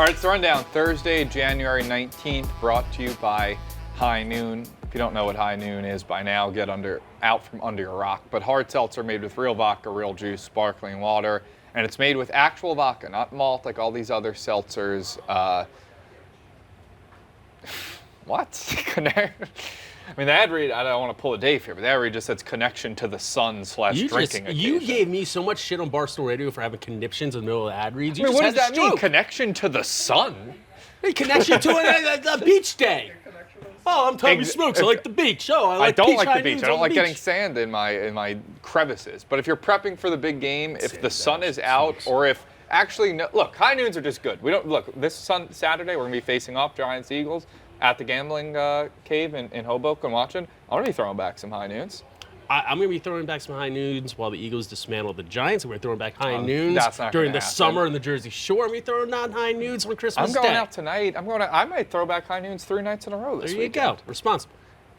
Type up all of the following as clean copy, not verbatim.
All right, it's the rundown. Thursday, January 19th, brought to you by High Noon. If you don't know what High Noon is by now, get out from under your rock. But hard seltzer made with real vodka, real juice, sparkling water, and it's made with actual vodka, not malt like all these other seltzers. What? I mean, the ad read, I don't want to pull a Dave here, but the ad read just says connection to the sun / drinking occasion. You gave me so much shit on Barstool Radio for having conniptions in the middle of the ad reads. I mean, what does that mean? Connection to the sun? Hey, connection to a beach day. Oh, I'm Tommy Smokes. I like the beach. Oh, I don't like the beach. I don't like getting sand in my crevices. But if you're prepping for the big game, if the sun is out, or if actually no, look, high noons are just good. We don't look this Saturday. We're gonna be facing off Giants Eagles at the gambling cave in Hoboken watching. I'm gonna be throwing back some high noons. I'm going to be throwing back some high noons while the Eagles dismantle the Giants. We're throwing back high noons during the summer in the Jersey Shore. I'm throwing down high noons on Christmas Day. I'm going out tonight. I might throw back high noons 3 nights in a row this weekend. There you go.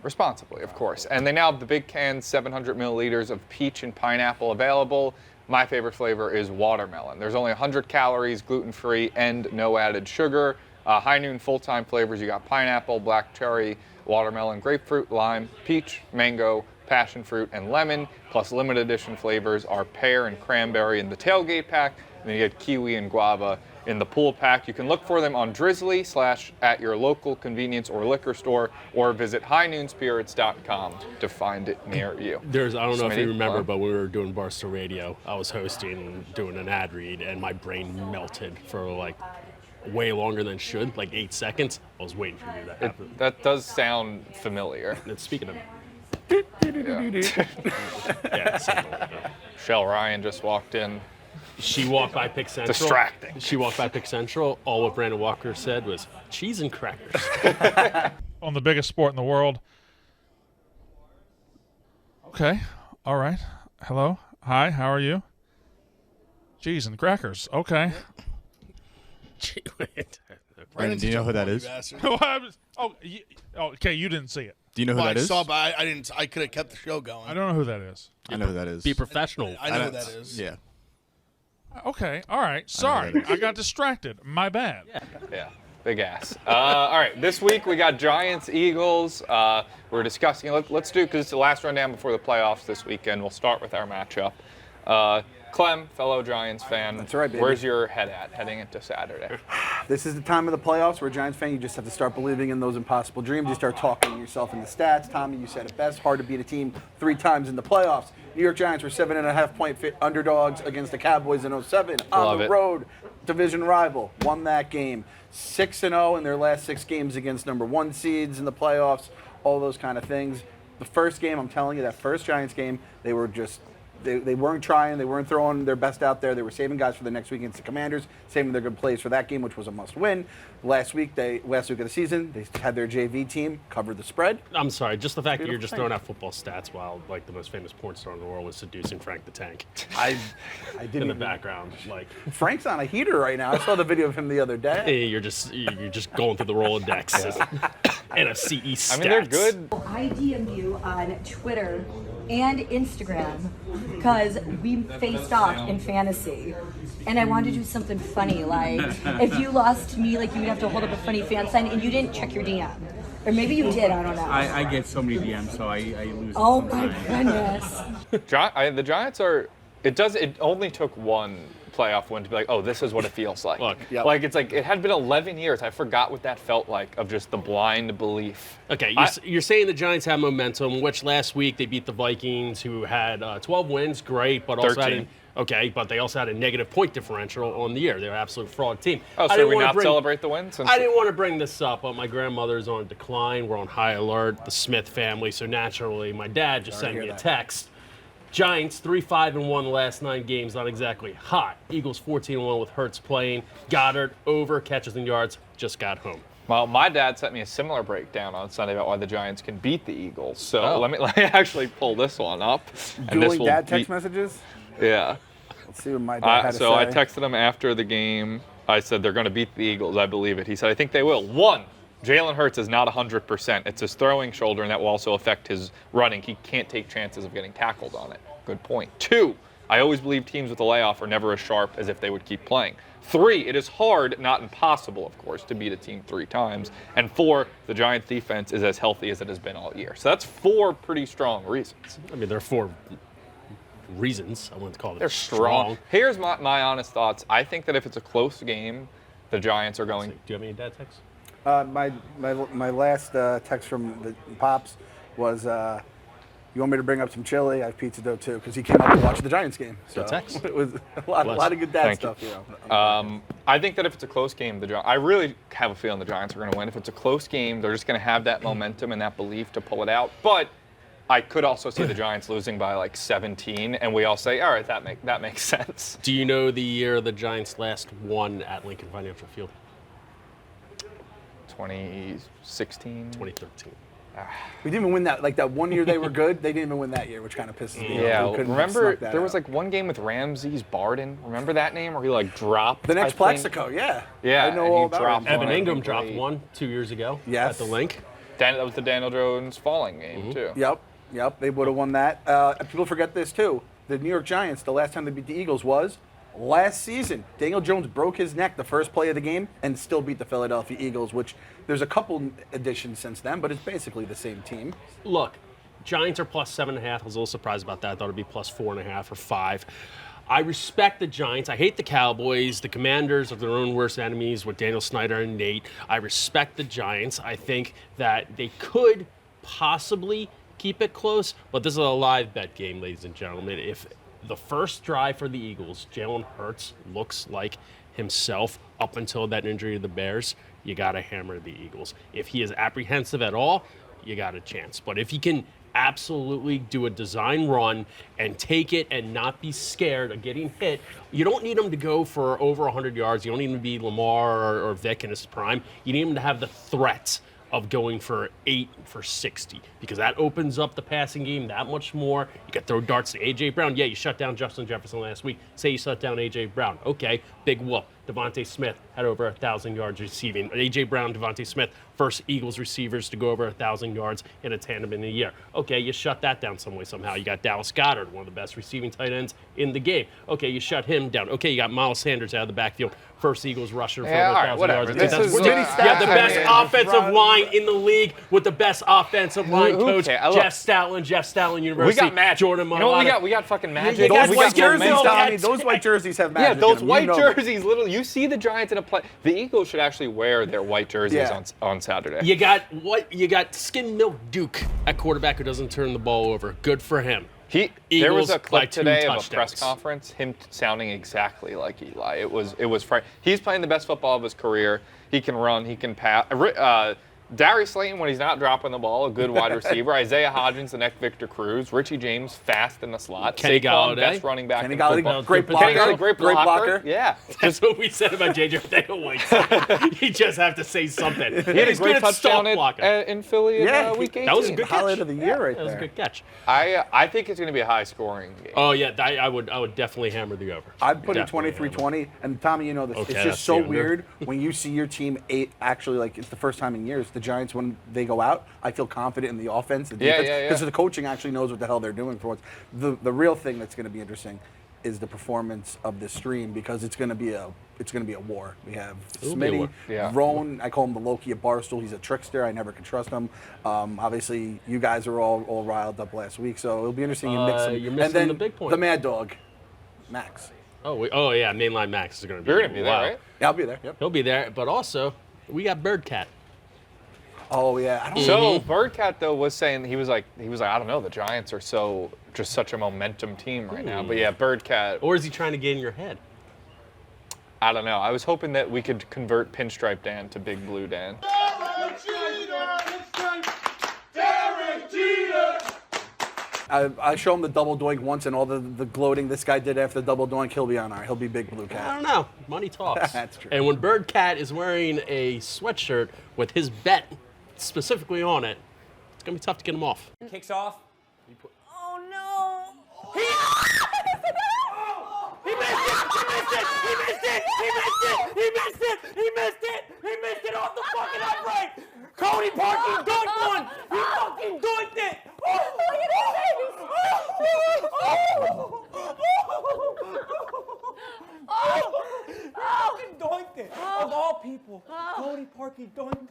Responsibly, of course. And they now have the big cans, 700 milliliters of peach and pineapple available. My favorite flavor is watermelon. There's only 100 calories, gluten-free, and no added sugar. High noon full-time flavors. You got pineapple, black cherry, watermelon, grapefruit, lime, peach, mango, passion fruit, and lemon, plus limited edition flavors are pear and cranberry in the tailgate pack, and then you get kiwi and guava in the pool pack. You can look for them on Drizly / at your local convenience or liquor store, or visit highnoonspirits.com to find it near you. I don't know if you remember, but when we were doing Barstool Radio, I was hosting, doing an ad read, and my brain melted for like way longer than it should, like 8 seconds. I was waiting for you to happen. That does sound familiar. And speaking of yeah, something like that. Shell Ryan just walked in. She walked by Pick Central. Distracting. She walked by Pick Central. All what Brandon Walker said was cheese and crackers. On the biggest sport in the world. Okay. All right. Hello. Hi. How are you? Cheese and crackers. Okay. Brandon, do you know who that is? Okay. You didn't see it. Do you know who that is? I saw, but I didn't. I could have kept the show going. I don't know who that is. I know who that is. Be professional. I know who that is. Yeah. Okay. All right. Sorry. I got distracted. My bad. Yeah. Big ass. All right. This week we got Giants, Eagles. We're discussing. Let's do, because it's the last rundown before the playoffs this weekend. We'll start with our matchup. Clem, fellow Giants fan. That's right, baby. Where's your head at heading into Saturday? This is the time of the playoffs where a Giants fan, you just have to start believing in those impossible dreams. You start talking yourself into stats. Tommy, you said it best. Hard to beat a team 3 times in the playoffs. New York Giants were 7.5-point underdogs against the Cowboys in 2007 on the road. Division rival. Won that game. 6-0 in their last 6 games against number 1 seeds in the playoffs. All those kind of things. The first game, I'm telling you, that first Giants game, they were just... They weren't trying. They weren't throwing their best out there. They were saving guys for the next week against the Commanders, saving their good plays for that game, which was a must-win. Last week of the season, they had their JV team cover the spread. I'm sorry, just the fact that you're just throwing out football stats while like the most famous porn star in the world was seducing Frank the Tank. I didn't in the background, like Frank's on a heater right now. I saw the video of him the other day. Hey, you're just going through the Rolodex and a CE stats. I mean, they're good. I DM'd you on Twitter and Instagram because we faced off in fantasy, and I wanted to do something funny, like if you lost to me, like you would have to hold up a funny fan sign, and you didn't check your DM, or maybe you did. I don't know. I get so many DMs, so I lose. Oh my goodness. The Giants are. It only took one playoff win to be like, oh, this is what it feels like. Look, like it's like it had been 11 years. I forgot what that felt like, of just the blind belief. Okay, you're saying the Giants have momentum, which last week they beat the Vikings, who had 12 wins, great, but also 13. but they also had a negative point differential on the year. They're an absolute fraud team. Oh, so we not celebrate the wins? I didn't want to bring this up, but my grandmother's on decline. We're on high alert, the Smith family, so naturally my dad just sent me a text. Giants 3-5-1 the last 9 games, not exactly hot. Eagles 14-1 with Hurts playing. Goddard over catches and yards, just got home. Well, my dad sent me a similar breakdown on Sunday about why the Giants can beat the Eagles. So let me actually pull this one up. Dueling dad text messages? Yeah. Let's see what my dad had to say. So I texted him after the game. I said they're going to beat the Eagles. I believe it. He said, I think they will. 1, Jalen Hurts is not 100%. It's his throwing shoulder, and that will also affect his running. He can't take chances of getting tackled on it. Good point. 2, I always believe teams with a layoff are never as sharp as if they would keep playing. 3, it is hard, not impossible, of course, to beat a team 3 times. And 4, the Giants' defense is as healthy as it has been all year. So that's 4 pretty strong reasons. I mean, there are 4 reasons. I wouldn't call it They're strong. Here's my honest thoughts. I think that if it's a close game, the Giants are going. Do you have any dad texts? My last text from the Pops was, you want me to bring up some chili? I have pizza dough too, because he came up to watch the Giants game. So Good text. it was a lot of good dad Thank stuff. you. You know. I think that if it's a close game, I really have a feeling the Giants are going to win. If it's a close game, they're just going to have that momentum and that belief to pull it out. But I could also see the Giants losing by like 17, and we all say, all right, that makes sense. Do you know the year the Giants last won at Lincoln Financial Field? 2016? 2013. We didn't even win that. Like that one year they were good, they didn't even win that year, which kind of pisses me off. Yeah, We couldn't have remember snuck that there was out. like one game with Ramses Barden. Remember that name where he like dropped? the next I think? Plaxico, yeah. Yeah, I know and all he about dropped it. one. Evan I Ingram think dropped late. one 2 years ago Yes. at the Link. That was the Daniel Jones falling game too. Yep, they would have won that. People forget this too. The New York Giants, the last time they beat the Eagles was last season. Daniel Jones broke his neck the first play of the game and still beat the Philadelphia Eagles, which there's a couple additions since then, but it's basically the same team. Look, Giants are plus 7.5. I was a little surprised about that. I thought it'd be plus 4.5 or 5. I respect the Giants. I hate the Cowboys. The Commanders are their own worst enemies with Daniel Snyder and Nate. I respect the Giants. I think that they could possibly keep it close, but this is a live bet game, ladies and gentlemen. If the first drive for the Eagles, Jalen Hurts looks like himself up until that injury to the Bears, you got to hammer the Eagles. If he is apprehensive at all, you got a chance. But if he can absolutely do a design run and take it and not be scared of getting hit, you don't need him to go for over 100 yards. You don't need him to be Lamar or Vic in his prime. You need him to have the threat of going for 8 for 60, because that opens up the passing game that much more. You can throw darts to A.J. Brown. Yeah, you shut down Justin Jefferson last week. Say you shut down A.J. Brown. Okay, big whoop. Devontae Smith had over 1,000 yards receiving. A.J. Brown, Devontae Smith, first Eagles receivers to go over 1,000 yards in a tandem in a year. Okay, you shut that down some way somehow. You got Dallas Goedert, one of the best receiving tight ends in the game. Okay, you shut him down. Okay, you got Miles Sanders out of the backfield, first Eagles rusher for Yeah, over all right, 1,000 whatever. yards. This That's is, ridiculous. You have the best offensive line in the league with the best offensive line Who coach, cares? Look, Jeff Stoutland University. We got Magic. Jordan You know what Mailata. we got fucking Magic. You got Those white white jerseys, momentum. Tommy, those white jerseys have Yeah, magic those in them. white You know. jerseys, you see the Giants in a play. The Eagles should actually wear their white jerseys Yeah. on Saturday. You got skim milk Duke at quarterback who doesn't turn the ball over. Good for him. There Eagles was a by clip 2 today of a press touchdowns. conference, him sounding exactly like Eli. It was frightening. He's playing the best football of his career. He can run. He can pass. Darius Slayton, when he's not dropping the ball, a good wide receiver. Isaiah Hodgins, the next Victor Cruz. Richie James, fast in the slot. Kenny Saquon, Galladay. best running back Kenny in Galladay, football. great Kenny blocker. Galladay, great blocker. Yeah. That's what we said about J.J. White. You just have to say something. He had a He's great good at touchdown stop blocking. in Philly in week 18. That was a good Highlight catch. of the year right That was a there. good catch. I think it's going to be a high-scoring game. Oh yeah, I would definitely hammer the over. I'd put it Definitely 23-20, and Tommy, you know this. Okay, It's that's just so the under. weird when you see your team actually, like, it's the first time in years, the Giants, when they go out, I feel confident in the offense, the Yeah, defense, yeah, yeah. because the coaching actually knows what the hell they're doing for once. The real thing that's going to be interesting is the performance of this stream, because it's going to be a war. We have It'll be a Smitty, war. Yeah. Roan. I call him the Loki of Barstool. He's a trickster. I never can trust him. Obviously, you guys are all riled up last week, so it'll be interesting. You mix them. You're missing and then the big point. the Mad Dog, Max. Oh yeah, mainline Max is going to be. You're going to be there, wow. right? Yeah, I'll be there. Yep. He'll be there, but also we got Birdcat. Oh yeah. I don't So Birdcat though was saying he was like I don't know, the Giants are just such a momentum team right now. But yeah, Birdcat, Or is he trying to get in your head? I don't know. I was hoping that we could convert Pinstripe Dan to Big Blue Dan. I show him the double doink once and all the gloating this guy did after the double doink. He'll be on our. He'll be Big Blue I Cat. don't know. Money talks. That's true. And when Birdcat is wearing a sweatshirt with his bet specifically on it, it's gonna be tough to get him off. Kicks off. Oh no! He missed it! He missed it! He missed it! He missed it! He missed it! He missed it! He missed it off the fucking upright! Cody Parkey dunked one! He fucking dunked it! all people, Cody Parkey Thornton.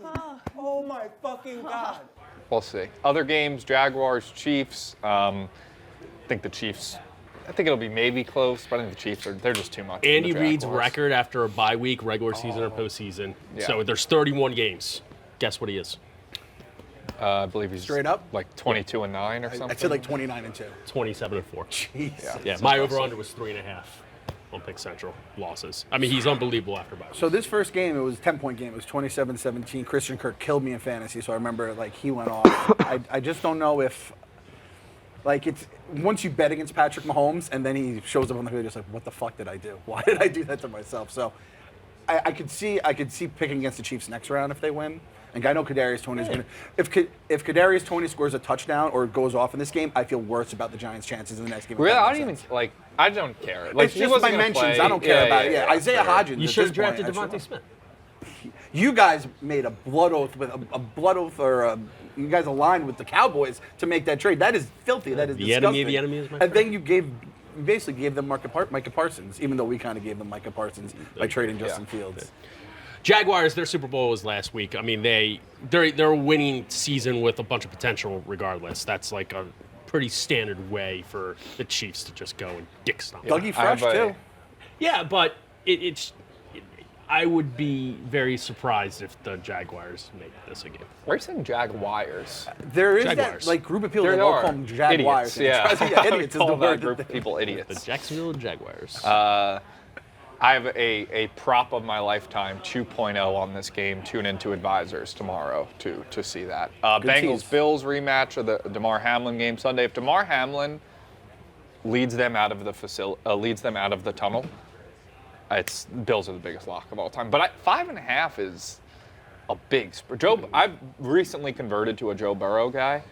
Oh my fucking God. We'll see. Other games, Jaguars, Chiefs. I think it'll be maybe close, but I think the Chiefs they're just too much. Andy for the Reid's Jaguars. record after a bye week, regular season or postseason. Yeah. So there's 31 games. Guess what he is? I believe he's Straight up? like 22-9 or something. I'd say like 29-2. 27-4. Jeez. Yeah, my over/under was 3.5 on Pick Central losses. I mean, he's unbelievable after bye. So this first game, it was a 10-point game. It was 27-17. Christian Kirk killed me in fantasy, so I remember like he went off. I just don't know if it's once you bet against Patrick Mahomes and then he shows up on the field, just like, what the fuck did I do? Why did I do that to myself? So I could see picking against the Chiefs next round if they win. And I know Kadarius Toney is going to. If Kadarius Toney scores a touchdown or goes off in this game, I feel worse about the Giants' chances in the next game. Really, I don't even like. I don't care. Like It's just my mentions. I don't care about it. Yeah, Isaiah Hodgins. You at should this have point, drafted I Devontae should- Smith. You guys made a blood oath you guys aligned with the Cowboys to make that trade. That is filthy. That is The disgusting. enemy of the enemy is my And friend. then you basically gave them Micah Parsons, even though we kind of gave them Micah Parsons by trading Justin Fields. Jaguars, their Super Bowl was last week. I mean, they're a winning season with a bunch of potential regardless. That's like a pretty standard way for the Chiefs to just go and dick stomp. Dougie Fresh, I have a- too. Yeah, but I would be very surprised if the Jaguars make this a game. Why are you saying Jaguars? There is Jaguars. that group of people There that all are call them Jaguars. idiots. Yeah, idiots is Call the that word. group of people The idiots. Jacksonville Jaguars. I have a prop of my lifetime 2.0 on this game. Tune into Advisors tomorrow to see that. Bengals tease. Bills rematch of the DeMar Hamlin game Sunday. If DeMar Hamlin leads them out of the tunnel, it's Bills are the biggest lock of all time. But 5.5 is a big spread. I've recently converted to a Joe Burrow guy,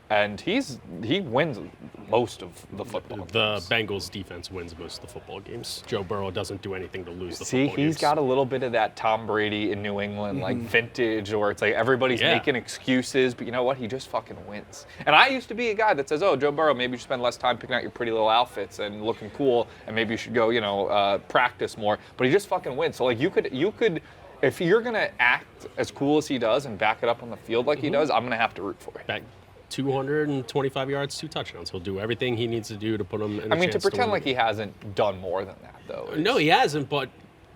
and he wins most of the football the games. Bengals defense wins most of the football games. Joe Burrow doesn't do anything to lose the See, football he's games. got a little bit of that Tom Brady in New England, like vintage, where it's like everybody's Yeah. making excuses, but you know what? He just fucking wins. And I used to be a guy that says, oh, Joe Burrow, maybe you should spend less time picking out your pretty little outfits and looking cool, and maybe you should go, practice more. But he just fucking wins. So, like, you could, if you're going to act as cool as he does and back it up on the field like he does, I'm going to have to root for it. Back 225 yards, 2 touchdowns. He'll do everything he needs to do to put him in a I mean, to chance pretend win like the he hasn't done more than that, though. No, he hasn't, but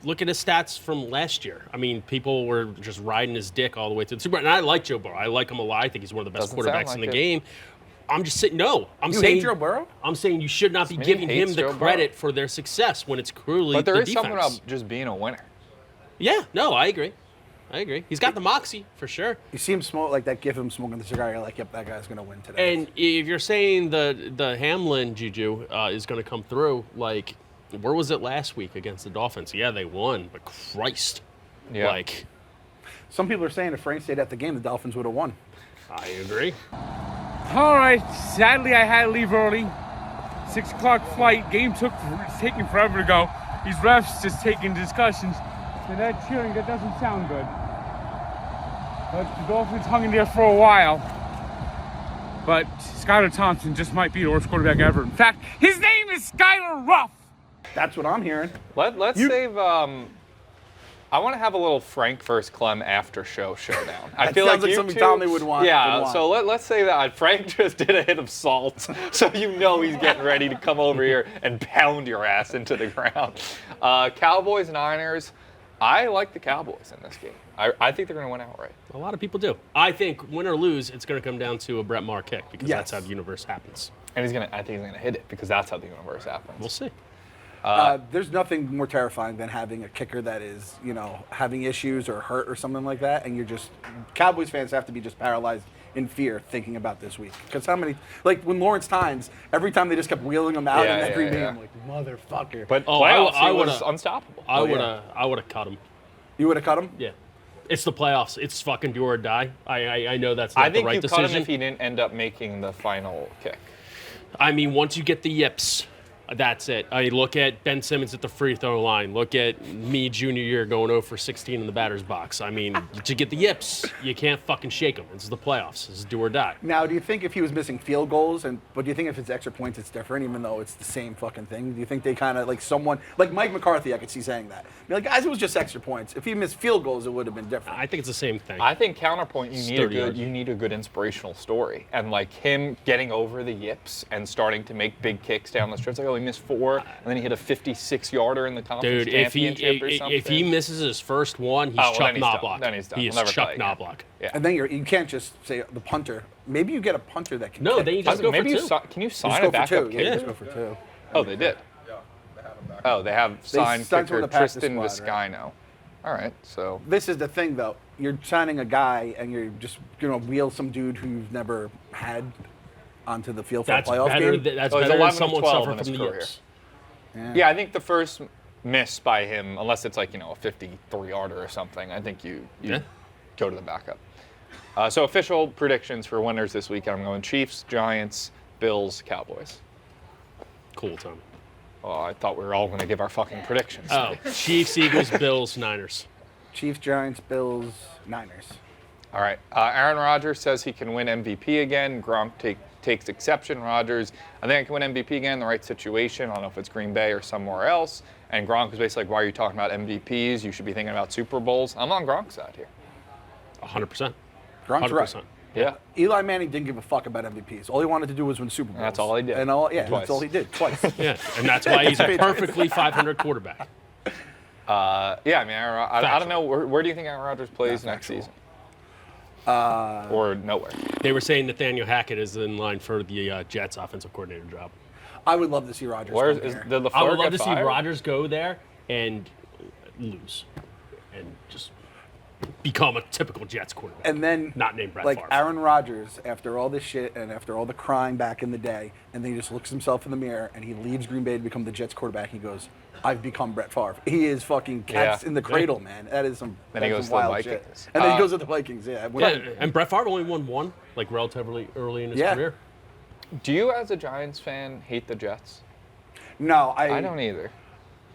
look at his stats from last year. I mean, people were just riding his dick all the way to the Super Bowl. And I like Joe Burrow. I like him a lot. I think he's one of the best Doesn't sound quarterbacks in like the it. game. I'm just saying, no. I'm You saying hate Joe Burrow? I'm saying you should not be Smitty giving him hates the Joe credit Burrow. for their success when it's clearly But there the is defense. something about just being a winner. Yeah, no, I agree. He's got the moxie, for sure. You see him smoke, like that gif of him smoking the cigar, you're like, yep, that guy's going to win today. And if you're saying the Hamlin juju is going to come through, like, where was it last week against the Dolphins? Yeah, they won, but Christ. Yeah. Like, Some people are saying if Frank stayed at the game, the Dolphins would have won. I agree. All right. Sadly, I had to leave early. 6 o'clock flight. Game taking forever to go. These refs just taking discussions. And that cheering, that doesn't sound good. But the Dolphins hung in there for a while. But Skylar Thompson just might be the worst quarterback ever. In fact, his name is Skylar Ruff. That's what I'm hearing. Let's save. I want to have a little Frank versus Clem after show showdown. I That feel sounds like like you something two- Tommy would want- Yeah, would want. so let's say that Frank just did a hit of salt, so you know he's getting ready to come over here and pound your ass into the ground. Cowboys Niners. I like the Cowboys in this game. I think they're going to win outright. A lot of people do. I think win or lose, it's going to come down to a Brett Maher kick because Yes. that's how the universe happens. And I think he's going to hit it because that's how the universe happens. We'll see. There's nothing more terrifying than having a kicker that is, having issues or hurt or something like that, and Cowboys fans have to be just paralyzed in fear thinking about this week. Because how many, like when Lawrence Tynes, every time they just kept wheeling him out Yeah, in every yeah, game, yeah. I'm like, motherfucker. But Oh, playoffs, I he was would've- unstoppable. I yeah. would have cut him. You would have cut him? Yeah. It's the playoffs. It's fucking do or die. I know that's not I think the right you decision. cut him if he didn't end up making the final kick. I mean, once you get the yips, That's it. I mean, look at Ben Simmons at the free throw line. Look at me junior year going 0 for 16 in the batter's box. I mean, to get the yips, you can't fucking shake them. This is the playoffs. This is do or die. Now, do you think if he was missing field goals, but do you think if it's extra points, it's different, even though it's the same fucking thing? Do you think they kind of, like someone, like Mike McCarthy, I could see saying that. Be like, guys, it was just extra points. If he missed field goals, it would have been different. I think it's the same thing. I think counterpoint, you need 30 yards. you need a good inspirational story, and like him getting over the yips and starting to make big kicks down the stretch. Like, oh, he missed 4, and then he hit a 56-yarder in the conference Dude, championship or something. if he misses his first one, he's well, Chuck then he's done. Knobloch. Then he's done. He He'll is never Chuck play again. Knobloch. Yeah. And then you can't just say the punter. Maybe you get a punter that can No, kick. then you just go Maybe for 2. Can you Just sign go a for backup 2. kicker? Yeah, just go for 2. Oh, they did. Oh, they have signed signed kicker someone to practice Tristan squad, right? Vizcaino. All right, so This is the thing, though. You're signing a guy, and you're just going to wheel some dude who you've never had onto the field for That's a playoff better. game. That's Oh, he's better than 11 of someone 12 suffer in his from the career. yips. yeah, I think the first miss by him, unless it's like a 53-yarder or something, I think you go to the backup. So official predictions for winners this weekend. I'm going Chiefs, Giants, Bills, Cowboys. Cool, Tom. Oh, I thought we were all going to give our fucking predictions. Oh, Chiefs, Eagles, Bills, Niners. Chiefs, Giants, Bills, Niners. All right. Aaron Rodgers says he can win MVP again. Gronk takes exception. Rodgers, I think I can win MVP again in the right situation. I don't know if it's Green Bay or somewhere else. And Gronk is basically like, why are you talking about MVPs? You should be thinking about Super Bowls. I'm on Gronk's side here. 100%. Gronk's 100%. right. Yeah. Eli Manning didn't give a fuck about MVPs. All he wanted to do was win Super Bowls. That's all he did. And Twice. that's all he did, twice. Yeah, and that's why he's a perfectly 500 quarterback. Yeah, I mean, I don't know. Where do you think Aaron Rodgers plays next season? Or nowhere? They were saying Nathaniel Hackett is in line for the Jets offensive coordinator job. I would love to see Rodgers. Where come is here. the LaFleur I would love get to see fired? Rodgers go there and lose and just become a typical Jets quarterback. And then, not named Brett like Favre. Aaron Rodgers, after all this shit and after all the crying back in the day, and then he just looks himself in the mirror and he leaves Green Bay to become the Jets quarterback. He goes, "I've become Brett Favre." He is fucking cats in the cradle, man. That is some. Then he that's goes some to the wild shit. Vikings. And then he goes to the Vikings. Yeah. And Brett Favre only won one, like relatively early in his Yeah. career. Do you, as a Giants fan, hate the Jets? No, I don't either.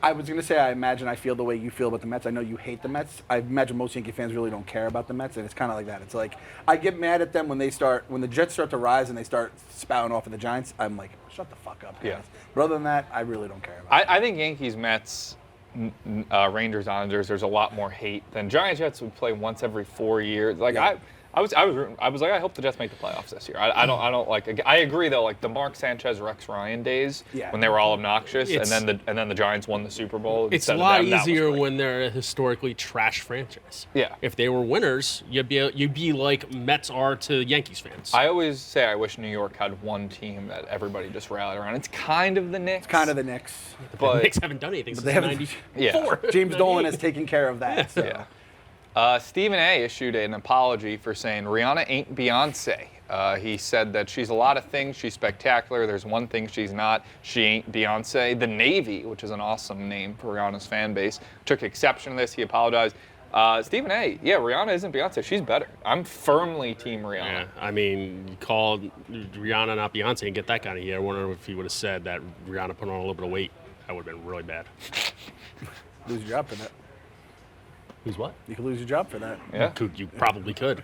I was going to say, I imagine I feel the way you feel about the Mets. I know you hate the Mets. I imagine most Yankee fans really don't care about the Mets, and it's kind of like that. It's like, I get mad at them when the Jets start to rise and they start spouting off at the Giants. I'm like, shut the fuck up, guys. Yeah. But other than that, I really don't care about it. I think Yankees, Mets, Rangers, Islanders, there's a lot more hate than Giants. Jets would play once every 4 years. Like Yeah. I was like, I hope the Jets make the playoffs this year. I don't like. I agree though, like the Mark Sanchez, Rex Ryan days Yeah. when they were all obnoxious, It's- and then the Giants won the Super Bowl. It's instead a of lot them. That was easier great. when they're a historically trash franchise. Yeah. If they were winners, you'd be like Mets are to Yankees fans. I always say I wish New York had one team that everybody just rallied around. It's kind of the Knicks. It's kind of the Knicks. the but Knicks haven't done anything since they haven't- '94. Yeah. James Dolan has taken care of that. So. Yeah. Stephen A. issued an apology for saying Rihanna ain't Beyonce. He said that she's a lot of things. She's spectacular. There's one thing she's not. She ain't Beyonce. The Navy, which is an awesome name for Rihanna's fan base, took exception to this. He apologized. Stephen A. Yeah, Rihanna isn't Beyonce. She's better. I'm firmly Team Rihanna. Yeah, I mean, you call Rihanna not Beyonce and get that kind of heat. I wonder if he would have said that Rihanna put on a little bit of weight. That would have been really bad. Lose your job for that. Who's what? You could lose your job for that. Yeah. You probably could.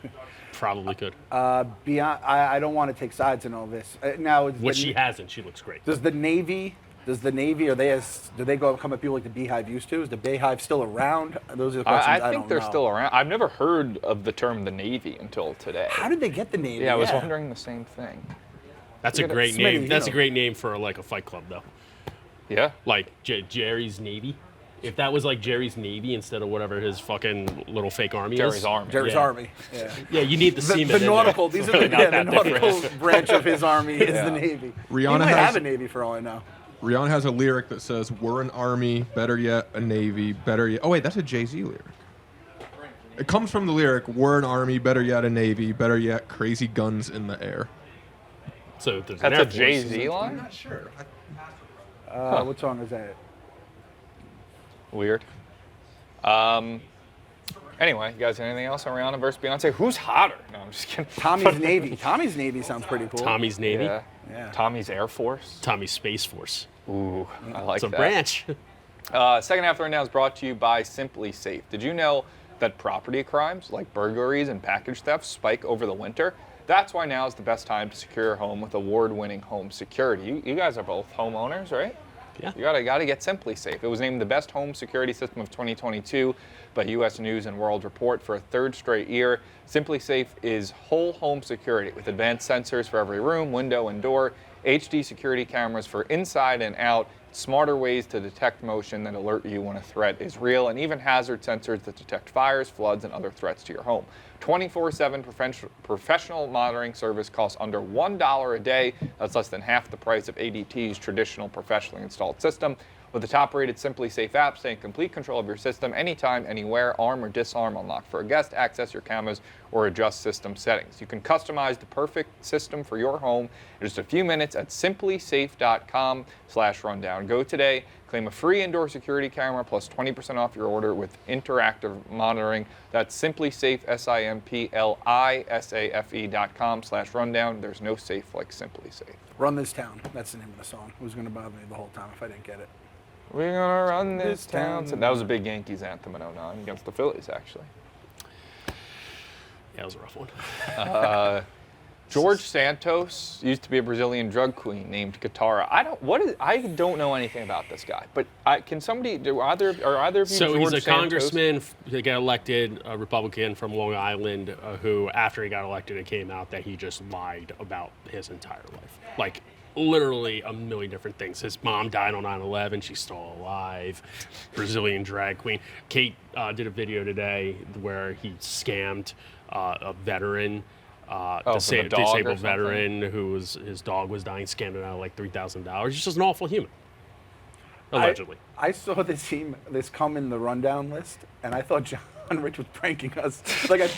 Probably could. I don't want to take sides in all this. Now, Which she hasn't. She looks great. Does the Navy, do they go come at people like the Beehive used to? Is the Beehive still around? Those are the questions I I think don't they're know. still around. I've never heard of the term the Navy until today. How did they get the Navy? Yeah, I was wondering the same thing. That's a Look at great Smitty, name. you That's a know. great name for like a fight club, though. Yeah. Like Jerry's Navy. If that was like Jerry's Navy instead of whatever his fucking little fake army Jerry's is. Army. Jerry's Yeah. Army. Yeah. Yeah, you need the seamen. The in there. nautical. These are the, Not yeah, the that nautical branch of his army is the Navy. Rihanna he might has- have a Navy for all I know. Rihanna has a lyric that says, "We're an army, better yet, a navy, better yet." Oh wait, that's a Jay-Z lyric. It comes from the lyric, "We're an army, better yet, a navy, better yet, crazy guns in the air." So there's an That's Air a Force. Jay-Z line? Sure. What song is that? Weird. Anyway, you guys, anything else on Rihanna versus Beyonce? Who's hotter? No, I'm just kidding. Tommy's Navy. Tommy's Navy sounds pretty cool. Tommy's Navy. Yeah. Yeah. Tommy's Air Force. Tommy's Space Force. Ooh, I like It's a that. branch. Second half of the rundown is brought to you by Simplisafe. Did you know that property crimes like burglaries and package thefts spike over the winter? That's why now is the best time to secure your home with award-winning home security. You guys are both homeowners, right? Yeah. You gotta get Simplisafe. It was named the best home security system of 2022 by U.S. News and World Report for a third straight year. Simplisafe is whole home security with advanced sensors for every room, window, and door, HD security cameras for inside and out, smarter ways to detect motion that alert you when a threat is real, and even hazard sensors that detect fires, floods, and other threats to your home. 24/7 professional monitoring service costs under $1 a day. That's less than half the price of ADT's traditional professionally installed system. With the top-rated Simplisafe app, stay in complete control of your system anytime, anywhere, arm or disarm, unlock for a guest, access your cameras, or adjust system settings. You can customize the perfect system for your home in just a few minutes at simplisafe.com/rundown. Go today, claim a free indoor security camera plus 20% off your order with interactive monitoring. That's Simplisafe, simplisafe.com/rundown. There's no safe like Simplisafe. Run This Town. That's the name of the song. It was going to bother me the whole time if I didn't get it. We're gonna run this town. So that was a big Yankees anthem in 09 against the Phillies, actually. Yeah, it was a rough one. George Santos used to be a Brazilian drug queen named Katara. I don't know anything about this guy, but can somebody are either of you So George he's a Santos? congressman that got elected, a Republican from Long Island, who after he got elected, it came out that he just lied about his entire life. Like literally a million different things. His mom died on 9/11. She's still alive. Brazilian drag queen. Kate Oh, did a video today where he scammed a veteran. Disabled veteran his dog was dying, scammed him out of like $3,000. He's just an awful human. Allegedly. I saw this come in the rundown list, and I thought John Rich was pranking us. Like I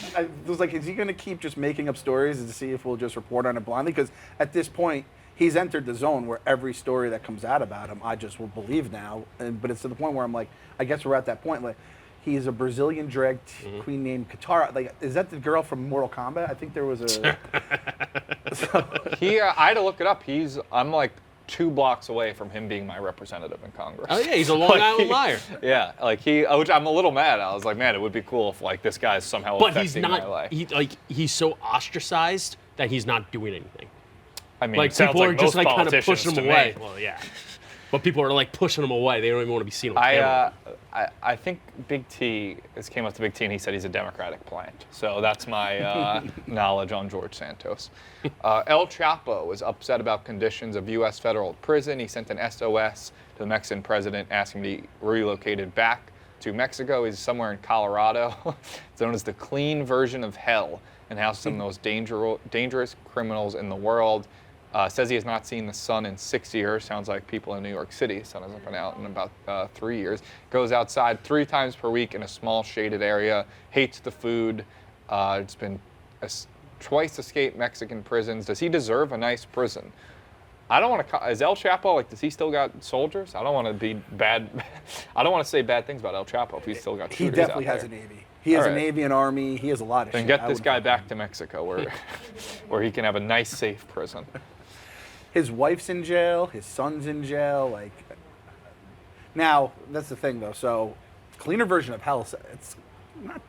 was like, is he going to keep just making up stories to see if we'll just report on it blindly? Because at this point, he's entered the zone where every story that comes out about him, I just will believe now. But it's to the point where I'm like, I guess we're at that point. Like, he's a Brazilian drag queen named Katara. Like, is that the girl from Mortal Kombat? I think there was a. I had to look it up. I'm like 2 blocks away from him being my representative in Congress. Oh yeah, he's a Long Island liar. Yeah, which I'm a little mad. I was like, man, it would be cool if like this guy's somehow But affecting he's my not. life. He's so ostracized that he's not doing anything. I mean, Like it sounds people are like just most like kind of politicians pushing him to away. me. Well, yeah. But people are like pushing him away. They don't even want to be seen on camera. I think Big T came up to Big T and he said he's a Democratic plant. So that's my knowledge on George Santos. El Chapo was upset about conditions of U.S. federal prison. He sent an SOS to the Mexican president asking him to be relocated back to Mexico. He's somewhere in Colorado. It's known as the clean version of hell and houses some of the most dangerous criminals in the world. Says he has not seen the sun in 6 years. Sounds like people in New York City. The sun hasn't been out in about 3 years. Goes outside 3 times per week in a small shaded area. Hates the food. It's been twice escaped Mexican prisons. Does he deserve a nice prison? I don't want to. Is El Chapo like? Does he still got soldiers? I don't want to be bad. I don't want to say bad things about El Chapo if he's still got shooters. He definitely out has there. a Navy. He has All a right. Navy and Army. He has a lot of Then shit. get this guy back to Mexico where he can have a nice, safe prison. His wife's in jail. His son's in jail. Like, now that's the thing though. So, cleaner version of hell. It's not.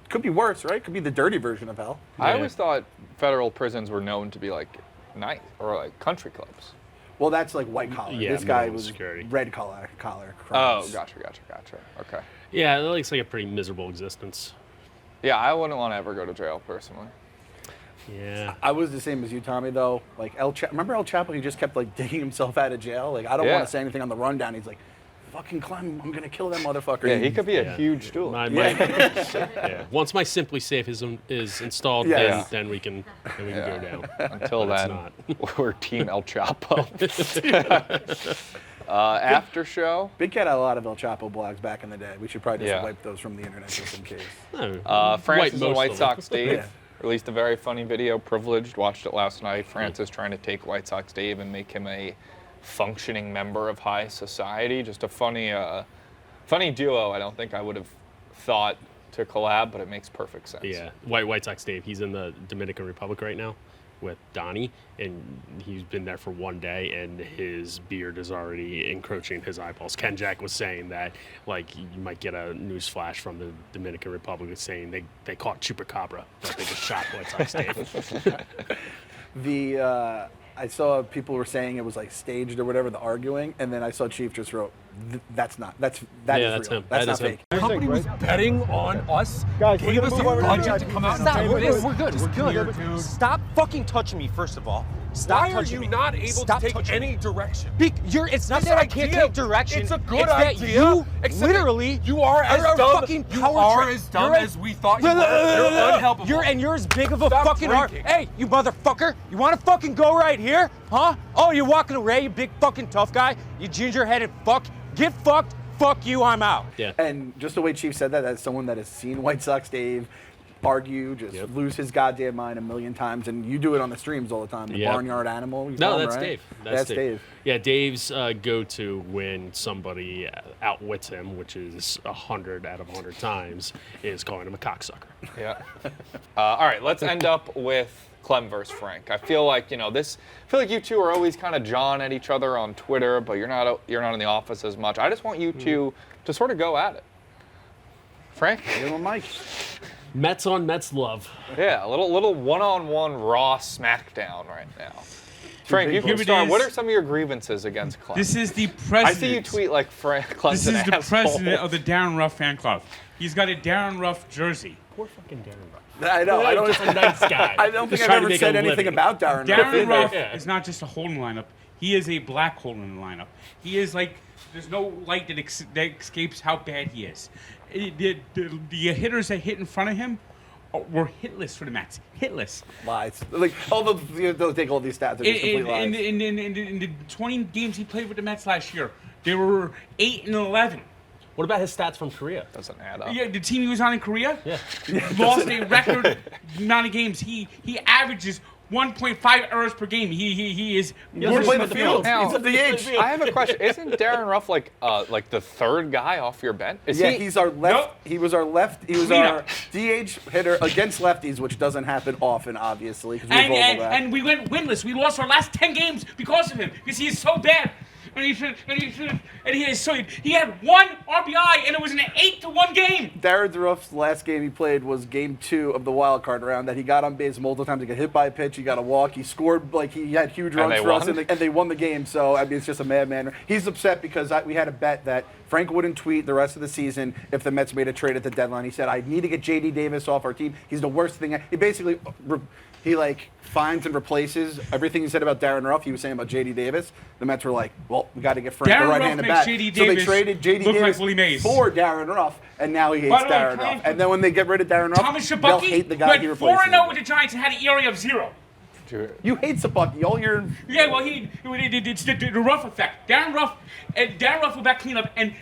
Could be worse, right? Could be the dirty version of hell. I always thought federal prisons were known to be like nice or like country clubs. Well, that's like white collar. Yeah, this guy minimum was security. red collar Oh, crimes. gotcha. Okay. Yeah, it looks like a pretty miserable existence. Yeah, I wouldn't want to ever go to jail personally. Yeah. I was the same as you, Tommy. Though, like remember El Chapo? He just kept like digging himself out of jail. Like, I don't Yeah. want to say anything on the rundown. He's like, "Fucking Clem, I'm gonna kill that motherfucker." Yeah, he could be a huge dude. Yeah. Once my Simplisafe is installed, Yeah. then we can go down. Until But it's then, not. we're Team El Chapo. After show. Big Cat had a lot of El Chapo blogs back in the day. We should probably just Yeah. wipe those from the internet just in case. Francis and most White of them. Sox Dave Yeah. released a very funny video. Privileged, watched it last night. Francis trying to take White Sox Dave and make him a functioning member of high society. Just a funny duo. I don't think I would have thought to collab, but it makes perfect sense. Yeah. White Sox Dave, he's in the Dominican Republic right now. with Donnie, and he's been there for one day, and his beard is already encroaching his eyeballs. Ken Jack was saying that, like, you might get a news flash from the Dominican Republic saying they caught Chupacabra, that they just shot White Sox Dave. I saw people were saying it was like staged or whatever, the arguing, and then I saw Chief just wrote, that's not real. that's him. That's That not is him. fake. The company was betting on us. Guys, gave us a budget to come out and say this. We're good. Just We're good. clear, dude. Stop fucking touching me, first of all. Stop Why are touching you me. not able Stop to take touching any me. direction? It's not This that I can't idea- take direction. It's a good it's that idea. you except that literally you are as a dumb. fucking You power are trip. as dumb You're as we thought you were. You're unhelpable. You're as big of a Stop fucking heart. drinking. Hey, you motherfucker. You want to fucking go right here? Huh? Oh, you're walking away, you big fucking tough guy. You ginger-headed fuck. Get fucked. Fuck you. I'm out. Yeah. And just the way Chief said that, as someone that has seen White Sox Dave argue, just lose his goddamn mind a million times, and you do it on the streams all the time. The barnyard animal. You No, call him, that's right? Dave. That's Dave. Yeah, Dave's go-to when somebody outwits him, which is 100 out of 100 times, is calling him a cocksucker. Yeah. All right, let's end up with Clem versus Frank. I feel like I feel like you two are always kind of jawing at each other on Twitter, but you're not in the office as much. I just want you two to sort of go at it. Frank? Give him a mic. Mets on Mets love. Yeah, a little one-on-one raw smackdown right now. Frank, you can Here it start. is. What are some of your grievances against Clem? This is the I president. see you tweet like Clem's This an is the asshole. president of the Darren Ruff fan club. He's got a Darren Ruff jersey. Poor fucking Darren Ruff. I know. I don't. Just a nice guy. I don't think Just I've trying to ever make said a anything living. about Darren. Darren Ruff Yeah. is not just a hole in the lineup. He is a black hole in the lineup. He is like, there's no light that escapes how bad he is. The hitters that hit in front of him were hitless for the Mets. Hitless. Lies. Like they'll take all these stats. They're just complete lies. In the 20 games he played with the Mets last year, they were 8 and 11. What about his stats from Korea? Doesn't add up. Yeah, the team he was on in Korea Yeah. lost a record amount of games. He averages 1.5 errors per game. He is He doesn't play the field. Now, He's at the age. I have a question. Isn't Darren Ruff like the third guy off your bench? Is Yeah, he? he's our left. Nope. He was our left. He was Cleanup. our DH hitter against lefties, which doesn't happen often, obviously. 'Cause we've all that. and we went winless. We lost our last 10 games because of him, because he is so bad. And he had 1 RBI, and it was an 8-1 game. Darren Ruff's last game he played was game 2 of the wild card round. That he got on base multiple times. He got hit by a pitch. He got a walk. He scored like he had huge runs they for us, won? and they won the game. So I mean, it's just a madman. He's upset because we had a bet that Frank wouldn't tweet the rest of the season if the Mets made a trade at the deadline. He said, "I need to get J.D. Davis off our team. He's the worst thing." He basically he finds and replaces everything he said about Darren Ruff. He was saying about J.D. Davis. The Mets were like, "Well, we got to get Frank Darren a Ruff right-handed makes bat." J.D. So they Davis traded J.D. look like Davis Willie Mays. for Darren Ruff, and now he hates By the way, Darren can I- Ruff. And then when they get rid of Darren Ruff, Thomas they'll Shabaki hate the guy he went replaces. 4-0 with the Giants and had an ERA of 0. You hate Sapaki. All your Yeah, well, it's the Ruff effect. Darren Ruff will bat cleanup, and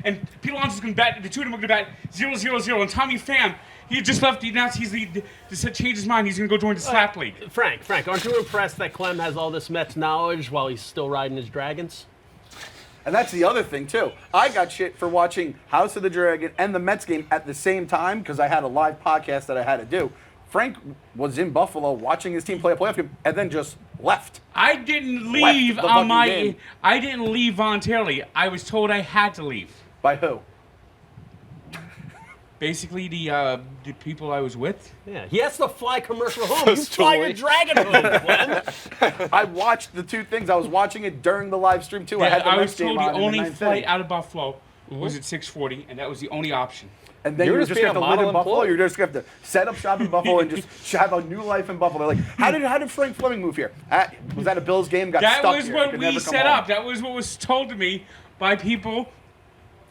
Pete Alonso's going to bat. The two of them are going to bat 0-0-0. And Tommy Pham, he just left. He announced changed his mind. He's going to go join the slap league. Frank, aren't you impressed that Clem has all this Mets knowledge while he's still riding his dragons? And that's the other thing, too. I got shit for watching House of the Dragon and the Mets game at the same time because I had a live podcast that I had to do. Frank was in Buffalo watching his team play a playoff game and then just left. I didn't Left leave the on fucking my. game. I didn't leave voluntarily. I was told I had to leave. By who? Basically, the people I was with. Yeah, he has to fly commercial home. You fly your dragon home, Clem. I watched the two things. I was watching it during the live stream, too. I had the I Mets was game told the on in only ninth flight inning. out of Buffalo was at 6:40, and that was the only option. And then You you were were just just being going to a live in model Buffalo. employee. You're just going to have to set up shop in Buffalo and just have a new life in Buffalo. Like, how did Frank Fleming move here? Was that a Bills game? Got That stuck was here. what Could we never come set home. up. That was what was told to me by people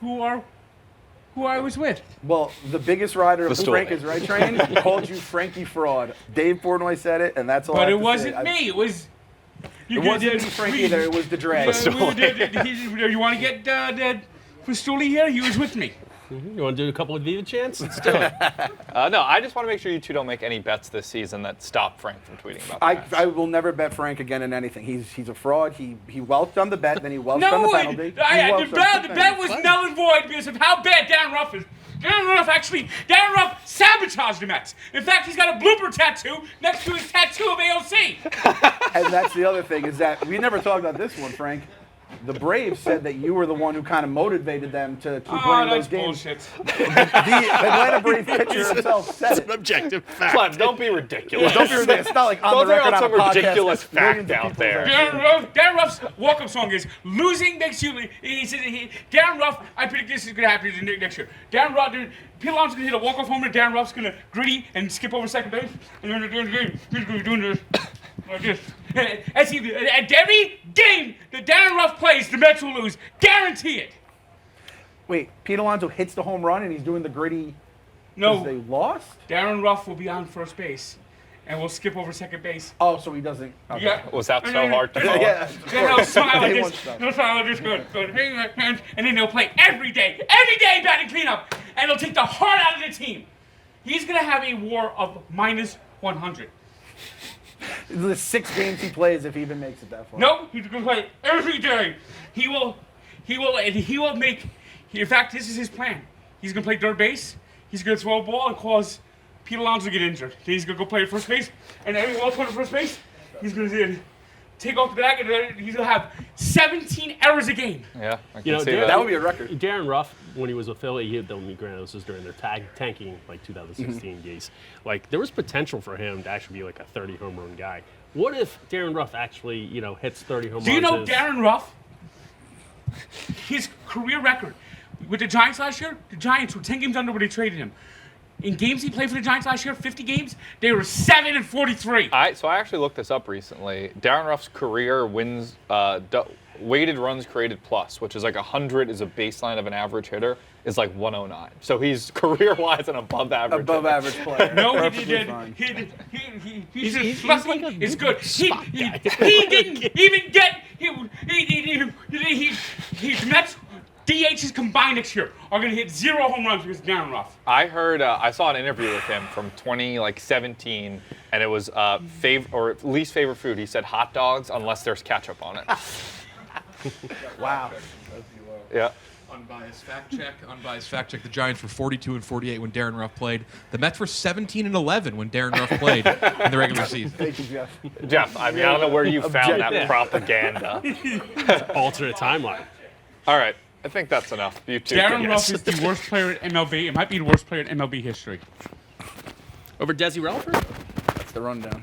who I was with. Well, the biggest rider of The story. Frank is Right Train called you Frankie Fraud. Dave Portnoy said it, and that's all I But have it to wasn't say. It was. It wasn't me, Frank, either. It was the drag. You want to get Barstool here? He was with me. You want to do a couple of Viva chants? Let's do it. No, I just want to make sure you two don't make any bets this season that stop Frank from tweeting about that. I will never bet Frank again in anything. He's a fraud. He welched on the bet, then he welched on the No, penalty. the bet was null and void because of how bad Darren Ruff is. Darren Ruff sabotaged the Mets. In fact, he's got a blooper tattoo next to his tattoo of AOC. And that's the other thing is that we never talked about this one, Frank. The Braves said that you were the one who kind of motivated them to keep winning those games. Bullshit. The Atlanta Braves pitcher himself said it. Objective fact. Clem, don't be ridiculous. Don't be ridiculous. It's not like on Don't the throw record out on a some podcast. ridiculous that millions fact of out people there. heard. Darren Ruff's walk-up song is "Losing Makes You." He said, "Darren Ruff, I predict this is going to happen next year." Darren Ruff, Pete Alonso's going to hit a walk-off home run. Darren Ruff's going to gritty and skip over second base, and then he's going to be doing this like this. And every game that Darren Ruff plays, the Mets will lose. Guarantee it. Wait, Pete Alonso hits the home run and he's doing the gritty. No, They lost? Darren Ruff will be on first base, and we'll skip over second base. Oh, so he doesn't. Okay. Yeah. Was that so hard to follow? Yeah. Then he'll smile like Day one this. stuff. He'll smile like this. Good. And then they'll play every day batting cleanup, and they'll take the heart out of the team. He's gonna have a WAR of minus 100. The 6 games he plays if he even makes it that far. No, he's gonna play every day. He will make. In fact, this is his plan. He's gonna play third base. He's gonna throw a ball and cause Pete Alonso to get injured. Then he's gonna go play at first base, and then while playing at first base, he's gonna take off the back, and then he's gonna have 17 errors a game. Yeah, I can You know, see Darren- that. That would be a record. Darren Ruff, when he was with Philly, granted, this was during their tanking, like 2016 days. Like, there was potential for him to actually be like a 30 home run guy. What if Darren Ruff actually, hits 30 home runs? Do you know Darren Ruff? His career record with the Giants last year, the Giants were 10 games under when they traded him. In games he played for the Giants last year, 50 games, they were 7-43. So I actually looked this up recently. Darren Ruff's career wins, weighted runs created plus, which is like 100 is a baseline of an average hitter, is like 109. So he's career-wise an above average. Above hitter. average player. No, Perfectly he did. fine. He's lucky. It's good. He didn't even get. The Mets DHs combined next year are going to hit 0 home runs because of Darren Ruff. I heard, I saw an interview with him from 2017, and it was least favorite food. He said hot dogs unless there's ketchup on it. Wow. Yeah. Unbiased fact check. The Giants were 42-48 when Darren Ruff played. The Mets were 17-11 when Darren Ruff played in the regular season. Thank you, Jeff. Jeff, I mean, I don't know where you found that propaganda. alternate timeline? All right. I think that's enough. You two Darren can Ruff guess. is the worst player in MLB. It might be the worst player in MLB history. Over Desi Relaford? That's the rundown.